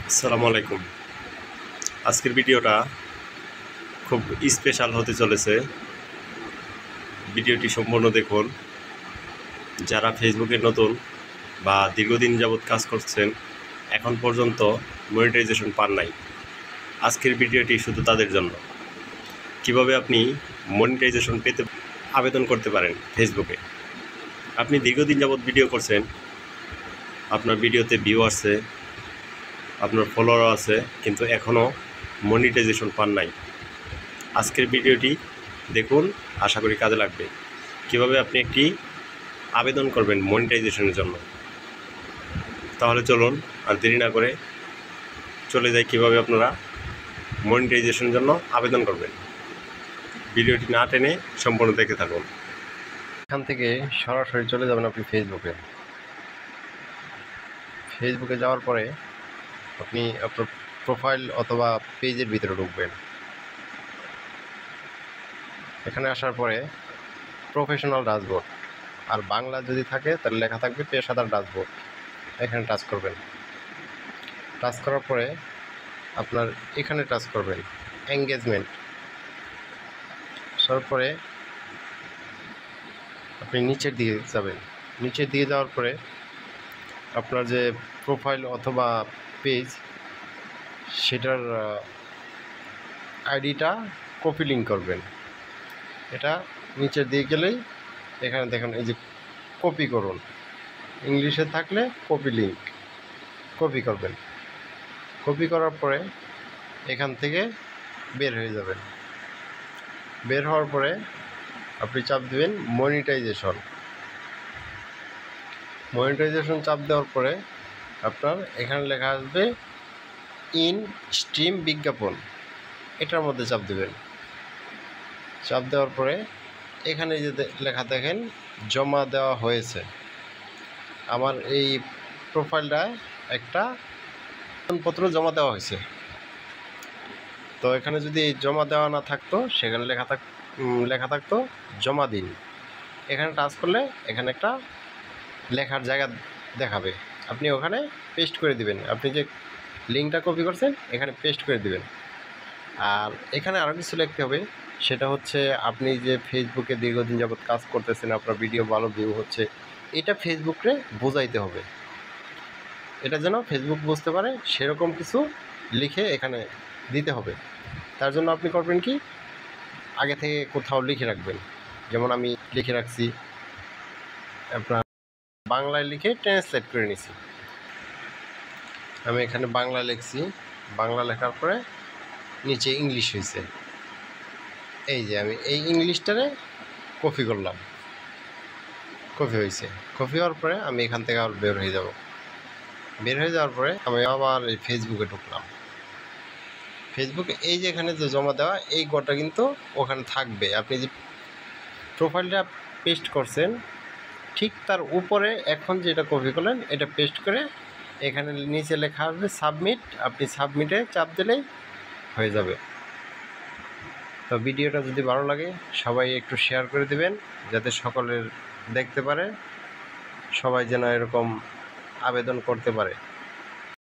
আসসালামু আলাইকুম। আজকের ভিডিওটা খুব স্পেশাল হতে চলেছে। ভিডিওটি সম্পূর্ণ দেখুন। যারা ফেসবুকে নতুন বা দীর্ঘদিন যাবৎ কাজ করছেন, এখন পর্যন্ত মনিটাইজেশন পান নাই, আজকের ভিডিওটি শুধু তাদের জন্য। কিভাবে আপনি মনিটাইজেশন পেতে আবেদন করতে পারেন ফেসবুকে। আপনি দীর্ঘদিন যাবৎ ভিডিও করছেন, আপনার ভিডিওতে ভিউ আছে, আপনার ফলোয়ার আছে, কিন্তু এখনও মনিটাইজেশন পান নাই। আজকের ভিডিওটি দেখুন, আশা করি কাজে লাগবে। কিভাবে আপনি একটি আবেদন করবেন মনিটাইজেশনের জন্য। তাহলে চলুন আর দেরি না করে চলে যাই কিভাবে আপনারা মনিটাইজেশনের জন্য আবেদন করবেন। ভিডিওটি না টেনে সম্পূর্ণ দেখে থাকুন। এখান থেকে সরাসরি চলে যাবেন আপনি ফেসবুকে। ফেসবুকে যাওয়ার পরে আপনি আপনার প্রোফাইল অথবা পেজের ভিতরে ঢুকবেন। এখানে আসার পরে প্রফেশনাল ড্যাশবোর্ড, আর বাংলা যদি থাকে তাহলে লেখা থাকবে পেশাদার ড্যাশবোর্ড। এখানে টাচ করবেন। টাচ করার পরে আপনার এখানে টাচ করবেন এঙ্গেজমেন্ট। তারপরে আপনি নিচের দিকে যাবেন। নিচের দিকে যাওয়ার পরে আপনার যে প্রোফাইল অথবা পেজ, সেটার আইডিটা কপি লিঙ্ক করবেন। এটা নিচের দিকে গেলেই এখানে দেখেন এই যে কপি করুন, ইংলিশে থাকলে কপি লিঙ্ক, কপি করবেন। কপি করার পরে এখান থেকে বের হয়ে যাবেন। বের হওয়ার পরে আপনি চাপ দেবেন মনিটাইজেশন। মনিটাইজেশন চাপ দেওয়ার পরে আপনার এখানে লেখা আসবে ইন স্ট্রিম বিজ্ঞাপন, এটার মধ্যে চাপ দেবেন। চাপ দেওয়ার পরে এখানে যে লেখা দেখেন জমা দেওয়া হয়েছে। আমার এই প্রোফাইলটা একটা আবেদনপত্র জমা দেওয়া হয়েছে। তো এখানে যদি জমা দেওয়া না থাকতো, সেখানে লেখা থাকতো জমা দিন। এখানে টাচ করলে এখানে একটা লেখার জায়গা দেখাবে, আপনি ওখানে পেস্ট করে দিবেন। আপনি যে লিঙ্কটা কপি করছেন এখানে পেস্ট করে দিবেন। আর এখানে আরও কিছু লিখতে হবে, সেটা হচ্ছে আপনি যে ফেসবুকে দীর্ঘদিন যাবৎ কাজ করতেছেন, আপনার ভিডিও ভালো ভিউ হচ্ছে, এটা ফেসবুকে বোঝাইতে হবে। এটা যেন ফেসবুক বুঝতে পারে সেরকম কিছু লিখে এখানে দিতে হবে। তার জন্য আপনি করবেন কি, আগে থেকে কোথাও লিখে রাখবেন। যেমন আমি লিখে রাখছি, আপনার বাংলায় লিখে ট্রান্সলেট করে নিছি। আমি এখানে বাংলা লিখছি, বাংলা লেখার পরে নিচে ইংলিশ হয়েছে। এই যে আমি এই ইংলিশটারে কপি করলাম, কপি হয়েছে। কপি হওয়ার পরে আমি এখান থেকে আবার বের হয়ে যাব। বের হয়ে যাওয়ার পরে আমি আবার এই ফেসবুকে ঢুকলাম। ফেসবুকে এই যে এখানে যে জমা দেওয়া, এই ঘরটা কিন্তু ওখানে থাকবে। আপনি যে প্রোফাইলটা পেস্ট করছেন ঠিক তার উপরে এখন যেটা কপি করলেন এটা পেস্ট করে এখানে নিচে লেখা আসবে সাবমিট। আপনি সাবমিটে চাপ দিলেই হয়ে যাবে। তো ভিডিওটা যদি ভালো লাগে সবাই একটু শেয়ার করে দিবেন, যাতে সকলের দেখতে পারে, সবাই যেন এরকম আবেদন করতে পারে।